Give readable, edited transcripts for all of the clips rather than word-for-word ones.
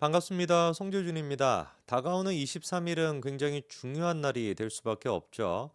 반갑습니다. 송재준입니다. 다가오는 23일은 굉장히 중요한 날이 될 수밖에 없죠.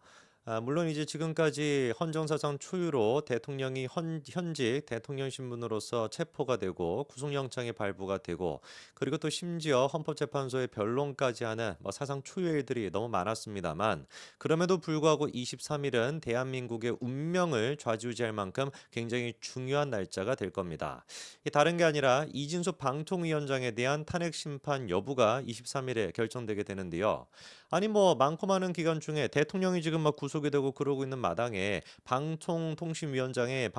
물론 이제 지금까지 헌정사상 초유로 대통령이 현직 대통령 신분으로서 체포가 되고 구속영장이 발부가 되고 그리고 또 심지어 헌법재판소의 변론까지 하는 사상 초유의 일들이 너무 많았습니다만 그럼에도 불구하고 23일은 대한민국의 운명을 좌지우지할 만큼 굉장히 중요한 날짜가 될 겁니다. 이게 다른 게 아니라 이진수 방통위원장에 대한 탄핵 심판 여부가 23일에 결정되게 되는데요. 아니 많고 많은 기간 중에 대통령이 지금 막 구속이 되고 그러고 있는 마당에 방통위원장의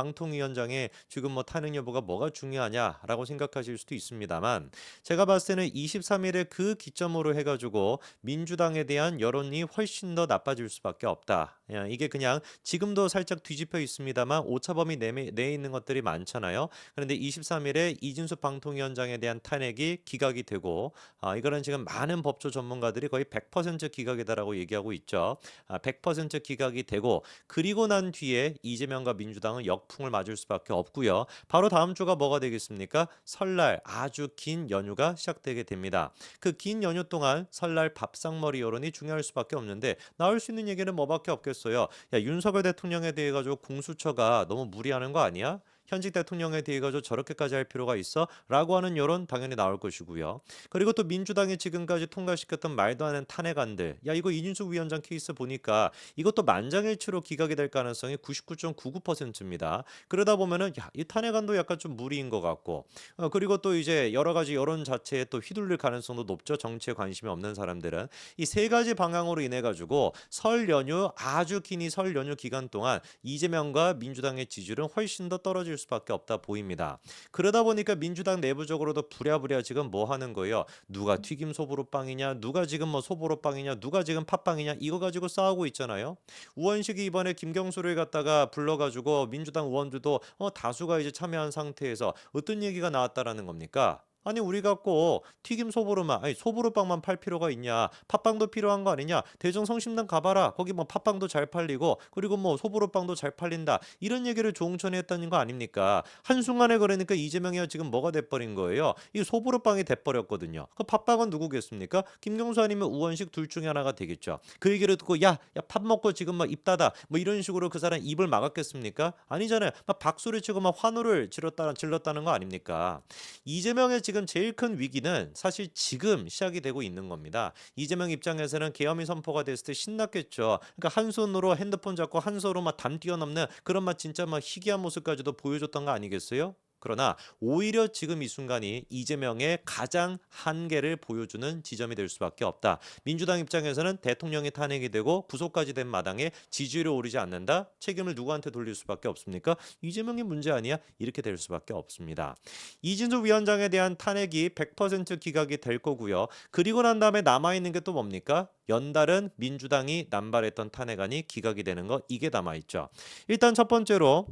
지금 탄핵 여부가 뭐가 중요하냐라고 생각하실 수도 있습니다만 제가 봤을 때는 23일에 그 기점으로 해가지고 민주당에 대한 여론이 훨씬 더 나빠질 수밖에 없다. 이게 그냥 지금도 살짝 뒤집혀 있습니다만 오차범위 내에 있는 것들이 많잖아요. 그런데 23일에 이진수 방통위원장에 대한 탄핵이 기각이 되고 이거는 지금 많은 법조 전문가들이 거의 100% 기각이다라고 얘기하고 있죠. 100% 기각이 되고 그리고 난 뒤에 이재명과 민주당은 역풍을 맞을 수밖에 없고요. 바로 다음 주가 뭐가 되겠습니까? 설날 아주 긴 연휴가 시작되게 됩니다. 그 긴 연휴 동안 설날 밥상머리 여론이 중요할 수밖에 없는데 나올 수 있는 얘기는 뭐밖에 없겠어요. 야, 윤석열 대통령에 대해 가지고 공수처가 너무 무리하는 거 아니야? 현직 대통령에 대해 가지고 저렇게까지 할 필요가 있어? 라고 하는 여론 당연히 나올 것이고요. 그리고 또 민주당이 지금까지 통과시켰던 말도 안 되는 탄핵안들. 야, 이거 이준수 위원장 케이스 보니까 이것도 만장일치로 기각이 될 가능성이 99.99%입니다. 그러다 보면은 야, 이 탄핵안도 약간 좀 무리인 것 같고. 그리고 또 이제 여러 가지 여론 자체에 또 휘둘릴 가능성도 높죠. 정치에 관심이 없는 사람들은. 이 세 가지 방향으로 인해 가지고 설 연휴 아주 긴 이 설 연휴 기간 동안 이재명과 민주당의 지지율은 훨씬 더 떨어질 수밖에 없다 보입니다. 그러다 보니까 민주당 내부적으로도 부랴부랴 지금 뭐 하는 거예요? 누가 튀김 소보로빵이냐, 누가 지금 소보로빵이냐, 누가 지금 팥빵이냐 이거 가지고 싸우고 있잖아요. 우원식이 이번에 김경수를 갖다가 불러가지고 민주당 의원들도 다수가 이제 참여한 상태에서 어떤 얘기가 나왔다라는 겁니까? 아니 우리 갖고 튀김 소보로만 아니 소보로빵만 팔 필요가 있냐, 팥빵도 필요한 거 아니냐, 대정성심당 가봐라, 거기 팥빵도 잘 팔리고 그리고 소보로빵도 잘 팔린다, 이런 얘기를 조홍천이 했다는 거 아닙니까? 한순간에 그러니까 이재명이 지금 뭐가 돼버린 거예요? 이 소보로빵이 돼버렸거든요. 그 팥빵은 누구겠습니까? 김경수 아니면 우원식 둘 중에 하나가 되겠죠. 그 얘기를 듣고 야 밥 먹고 지금 입 닫아 이런 식으로 그 사람 입을 막았겠습니까? 아니잖아요. 막 박수를 치고 환호를 질렀다는 거 아닙니까? 이재명의 지금 제일 큰 위기는 사실 지금 시작이 되고 있는 겁니다. 이재명 입장에서는 계엄이 선포가 됐을 때 신났겠죠. 그러니까 한 손으로 핸드폰 잡고 한 손으로 담 뛰어넘는 그런 진짜 희귀한 모습까지도 보여줬던 거 아니겠어요? 그러나 오히려 지금 이 순간이 이재명의 가장 한계를 보여주는 지점이 될 수밖에 없다. 민주당 입장에서는 대통령이 탄핵이 되고 구속까지 된 마당에 지지율이 오르지 않는다. 책임을 누구한테 돌릴 수밖에 없습니까? 이재명이 문제 아니야? 이렇게 될 수밖에 없습니다. 이진수 위원장에 대한 탄핵이 100% 기각이 될 거고요. 그리고 난 다음에 남아있는 게 또 뭡니까? 연달은 민주당이 남발했던 탄핵안이 기각이 되는 거, 이게 남아있죠. 일단 첫 번째로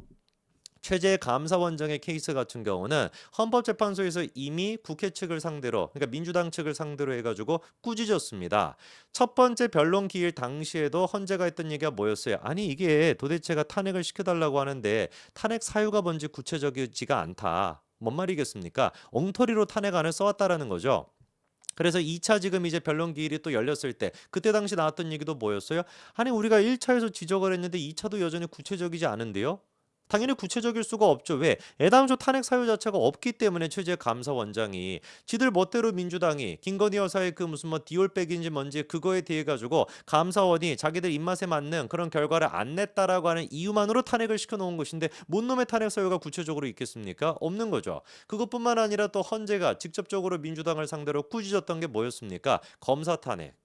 최재 감사원장의 케이스 같은 경우는 헌법재판소에서 이미 국회 측을 상대로, 그러니까 민주당 측을 상대로 해가지고 꾸짖었습니다. 첫 번째 변론 기일 당시에도 헌재가 했던 얘기가 뭐였어요? 아니 이게 도대체가 탄핵을 시켜달라고 하는데 탄핵 사유가 뭔지 구체적이지가 않다. 뭔 말이겠습니까? 엉터리로 탄핵안을 써왔다라는 거죠. 그래서 2차 지금 이제 변론 기일이 또 열렸을 때 그때 당시 나왔던 얘기도 뭐였어요? 아니 우리가 1차에서 지적을 했는데 2차도 여전히 구체적이지 않은데요? 당연히 구체적일 수가 없죠. 왜? 애당초 탄핵 사유 자체가 없기 때문에 최재 감사원장이 지들 멋대로 민주당이 김건희 여사의 그 무슨 디올백인지 뭔지 그거에 대해 가지고 감사원이 자기들 입맛에 맞는 그런 결과를 안 냈다라고 하는 이유만으로 탄핵을 시켜놓은 것인데 뭔 놈의 탄핵 사유가 구체적으로 있겠습니까? 없는 거죠. 그것뿐만 아니라 또 헌재가 직접적으로 민주당을 상대로 꾸짖었던 게 뭐였습니까? 검사 탄핵.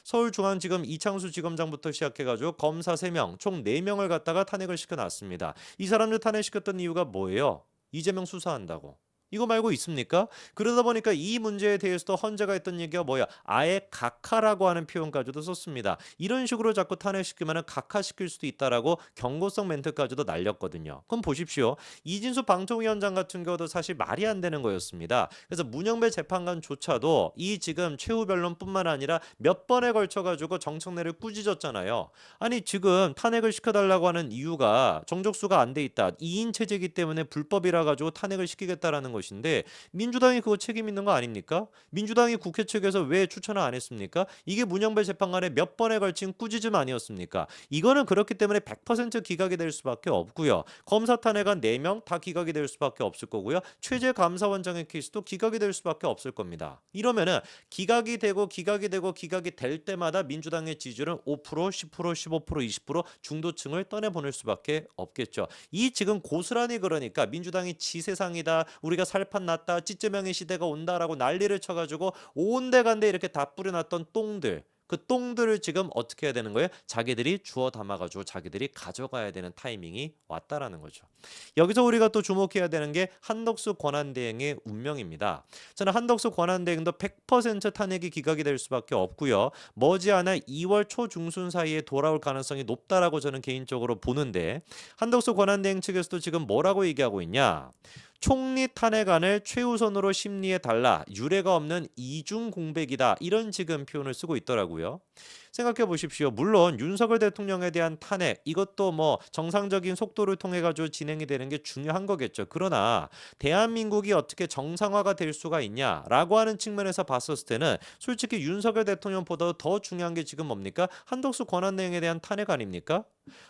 서울중앙지검 이창수 지검장부터 시작해가지고 검사 3명, 총 4명을 갖다가 탄핵을 시켜놨습니다. 이 사람들 탄핵시켰던 이유가 뭐예요? 이재명 수사한다고. 이거 말고 있습니까? 그러다 보니까 이 문제에 대해서도 헌재가 했던 얘기가 뭐야? 아예 각하라고 하는 표현까지도 썼습니다. 이런 식으로 자꾸 탄핵시키면 각하시킬 수도 있다라고 경고성 멘트까지도 날렸거든요. 그럼 보십시오. 이진수 방통위원장 같은 경우도 사실 말이 안 되는 거였습니다. 그래서 문영배 재판관조차도 이 지금 최후 변론뿐만 아니라 몇 번에 걸쳐가지고 정청래를 꾸짖었잖아요. 아니 지금 탄핵을 시켜달라고 하는 이유가 정족수가 안 돼 있다. 2인 체제이기 때문에 불법이라 가지고 탄핵을 시키겠다라는 거죠. 것인데 민주당이 그거 책임 있는 거 아닙니까? 민주당이 국회 측에서 왜 추천을 안 했습니까? 이게 문영배 재판관의 몇 번에 걸친 꾸짖음 아니었습니까? 이거는 그렇기 때문에 100% 기각이 될 수밖에 없고요. 검사 탄핵안 4명 다 기각이 될 수밖에 없을 거고요. 최재 감사원장의 케이스도 기각이 될 수밖에 없을 겁니다. 이러면은 기각이 될 때마다 민주당의 지지율은 5%, 10%, 15%, 20% 중도층을 떠내보낼 수밖에 없겠죠. 이 지금 고스란히 그러니까 민주당이 지세상이다, 우리가 살판 났다, 찌쩌명의 시대가 온다라고 난리를 쳐가지고 온데간데 이렇게 다 뿌려놨던 똥들, 그 똥들을 지금 어떻게 해야 되는 거예요? 자기들이 주워 담아가지고 자기들이 가져가야 되는 타이밍이 왔다라는 거죠. 여기서 우리가 또 주목해야 되는 게 한덕수 권한대행의 운명입니다. 저는 한덕수 권한대행도 100% 탄핵이 기각이 될 수밖에 없고요. 머지않아 2월 초중순 사이에 돌아올 가능성이 높다라고 저는 개인적으로 보는데, 한덕수 권한대행 측에서도 지금 뭐라고 얘기하고 있냐? 총리 탄핵안을 최우선으로 심리해 달라, 유례가 없는 이중 공백이다, 이런 지금 표현을 쓰고 있더라고요. 생각해 보십시오. 물론 윤석열 대통령에 대한 탄핵, 이것도 뭐 정상적인 속도를 통해 가지고 진행이 되는 게 중요한 거겠죠. 그러나 대한민국이 어떻게 정상화가 될 수가 있냐라고 하는 측면에서 봤었을 때는 솔직히 윤석열 대통령보다 더 중요한 게 지금 뭡니까? 한덕수 권한대행에 대한 탄핵 아닙니까?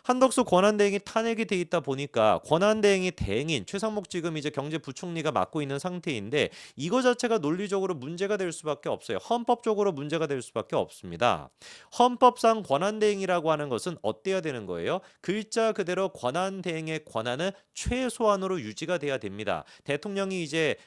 한덕수 권한대행이 탄핵이 돼 있다 보니까 권한대행이 대행인 최상목 지금 이제 경제부총리가 맡고 있는 상태인데, 이거 자체가 논리적으로 문제가 될 수밖에 없어요. 헌법적으로 문제가 될 수밖에 없습니다. 헌법상 권한대행이라고 하는 것은 어때야 되는 거예요? 글자 그대로 권한대행의 권한은 최소한으로 유지가 돼야 됩니다. 대통령이 이제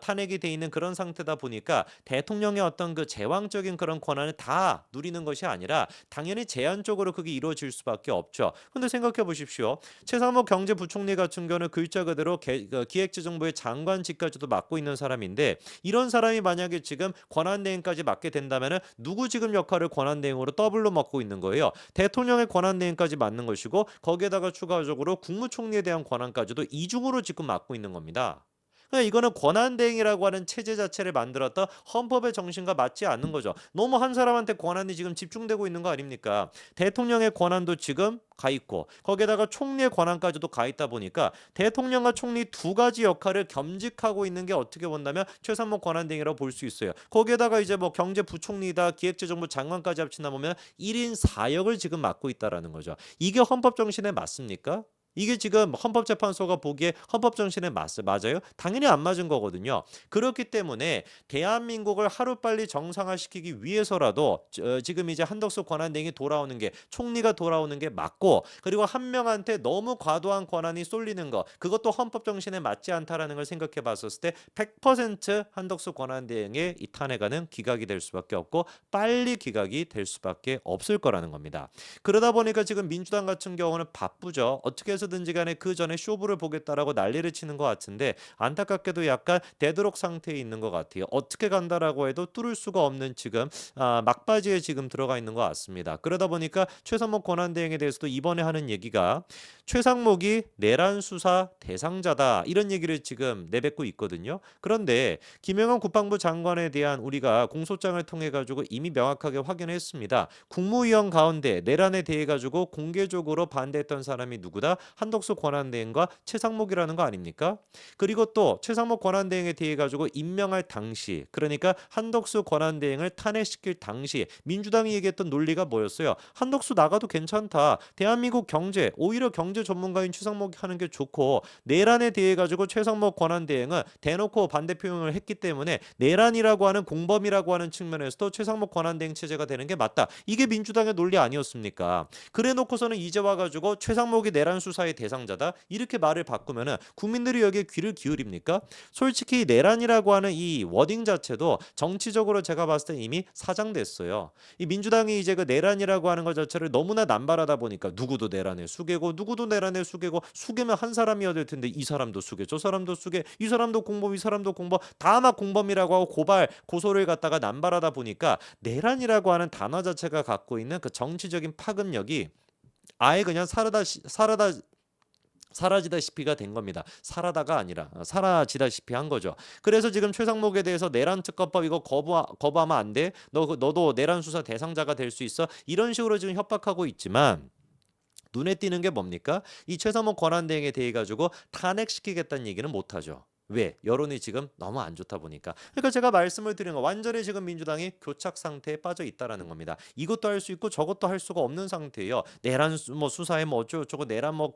탄핵이 돼 있는 그런 상태다 보니까 대통령의 어떤 그 제왕적인 그런 권한을 다 누리는 것이 아니라 당연히 제한적으로 그게 이루어질 수밖에 없죠. 근데 생각해 보십시오. 최상목 경제부총리 같은 경우는 글자 그대로 기획재정부의 장관직까지도 맡고 있는 사람인데, 이런 사람이 만약에 지금 권한대행까지 맡게 된다면은 누구 지금 역할을 권한대행으로 더블로 맡고 있는 거예요. 대통령의 권한대행까지 맡는 것이고, 거기에다가 추가적으로 국무총리에 대한 권한까지도 이중으로 지금 맡고 있는 겁니다. 그러니까 이거는 권한대행이라고 하는 체제 자체를 만들었던 헌법의 정신과 맞지 않는 거죠. 너무 한 사람한테 권한이 지금 집중되고 있는 거 아닙니까? 대통령의 권한도 지금 가 있고, 거기에다가 총리의 권한까지도 가 있다 보니까 대통령과 총리 두 가지 역할을 겸직하고 있는 게 어떻게 본다면 최상목 권한대행이라고 볼 수 있어요. 거기에다가 이제 뭐 경제부총리다, 기획재정부 장관까지 합친다 보면 1인 4역을 지금 맡고 있다라는 거죠. 이게 헌법 정신에 맞습니까? 이게 지금 헌법재판소가 보기에 헌법 정신에 맞아요? 당연히 안 맞은 거거든요. 그렇기 때문에 대한민국을 하루빨리 정상화시키기 위해서라도 지금 이제 한덕수 권한대행이 돌아오는 게, 총리가 돌아오는 게 맞고, 그리고 한 명한테 너무 과도한 권한이 쏠리는 거, 그것도 헌법 정신에 맞지 않다라는 걸 생각해 봤었을 때 100% 한덕수 권한대행의 이 탄핵안은 기각이 될 수밖에 없고, 빨리 기각이 될 수밖에 없을 거라는 겁니다. 그러다 보니까 지금 민주당 같은 경우는 바쁘죠. 어떻게 해서든지 간에 그 전에 쇼부를 보겠다라고 난리를 치는 것 같은데, 안타깝게도 약간 데드록 상태에 있는 것 같아요. 어떻게 간다라고 해도 뚫을 수가 없는 지금 막바지에 지금 들어가 있는 것 같습니다. 그러다 보니까 최상목 권한대행에 대해서도 이번에 하는 얘기가 최상목이 내란 수사 대상자다, 이런 얘기를 지금 내뱉고 있거든요. 그런데 김영환 국방부 장관에 대한 우리가 공소장을 통해 가지고 이미 명확하게 확인했습니다. 국무위원 가운데 내란에 대해 가지고 공개적으로 반대했던 사람이 누구다? 한덕수 권한대행과 최상목이라는 거 아닙니까? 그리고 또 최상목 권한대행에 대해 가지고 임명할 당시, 그러니까 한덕수 권한대행을 탄핵시킬 당시 민주당이 얘기했던 논리가 뭐였어요? 한덕수 나가도 괜찮다. 대한민국 경제, 오히려 경제 전문가인 최상목이 하는 게 좋고, 내란에 대해 가지고 최상목 권한대행은 대놓고 반대 표명을 했기 때문에 내란이라고 하는 공범이라고 하는 측면에서도 최상목 권한대행 체제가 되는 게 맞다. 이게 민주당의 논리 아니었습니까? 그래 놓고서는 이제 와가지고 최상목이 내란 수사의 대상자다, 이렇게 말을 바꾸면은 국민들이 여기에 귀를 기울입니까? 솔직히 내란이라고 하는 이 워딩 자체도 정치적으로 제가 봤을 때 이미 사장됐어요. 이 민주당이 이제 그 내란이라고 하는 것 자체를 너무나 남발하다 보니까 누구도 내란에 수개고, 누구도 내란에 수개고, 수개면 한 사람이어야 될 텐데 이 사람도 수개, 저 사람도 수개, 이 사람도 공범, 이 사람도 공범, 다 막 공범이라고 하고 고발 고소를 갖다가 남발하다 보니까 내란이라고 하는 단어 자체가 갖고 있는 그 정치적인 파급력이 아예 그냥 사라지다시피가 된 겁니다. 사라다가 아니라 사라지다시피 한 거죠. 그래서 지금 최상목에 대해서 내란 특검법 이거 거부하면 안 돼. 너도 내란 수사 대상자가 될 수 있어. 이런 식으로 지금 협박하고 있지만, 눈에 띄는 게 뭡니까? 이 최상목 권한대행에 대해 가지고 탄핵시키겠다는 얘기는 못 하죠. 왜? 여론이 지금 너무 안 좋다 보니까. 그러니까 제가 말씀을 드린 거 완전히 지금 민주당이 교착 상태에 빠져 있다라는 겁니다. 이것도 할 수 있고 저것도 할 수가 없는 상태예요. 내란 뭐 수사에 뭐 어쩌고저쩌고 내란 뭐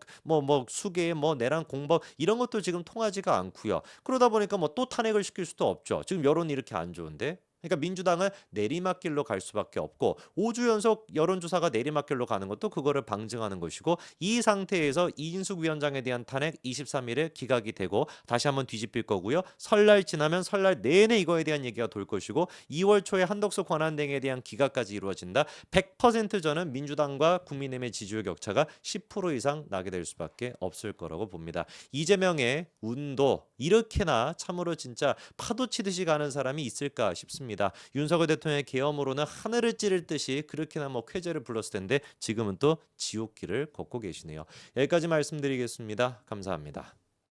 수계에 뭐 내란 공범 이런 것도 지금 통하지가 않고요. 그러다 보니까 뭐 또 탄핵을 시킬 수도 없죠. 지금 여론이 이렇게 안 좋은데. 그러니까 민주당은 내리막길로 갈 수밖에 없고 5주 연속 여론조사가 내리막길로 가는 것도 그거를 방증하는 것이고 이 상태에서 이인숙 위원장에 대한 탄핵 23일에 기각이 되고 다시 한번 뒤집힐 거고요. 설날 지나면 설날 내내 이거에 대한 얘기가 돌 것이고 2월 초에 한덕수 권한대행에 대한 기각까지 이루어진다. 100% 저는 민주당과 국민의힘의 지지율 격차가 10% 이상 나게 될 수밖에 없을 거라고 봅니다. 이재명의 운도 이렇게나 참으로 진짜 파도 치듯이 가는 사람이 있을까 싶습니다. 윤석열 대통령의 계엄으로는 하늘을 찌를 듯이 그렇게나 뭐 쾌재를 불렀을 텐데 지금은 또 지옥길을 걷고 계시네요. 여기까지 말씀드리겠습니다. 감사합니다.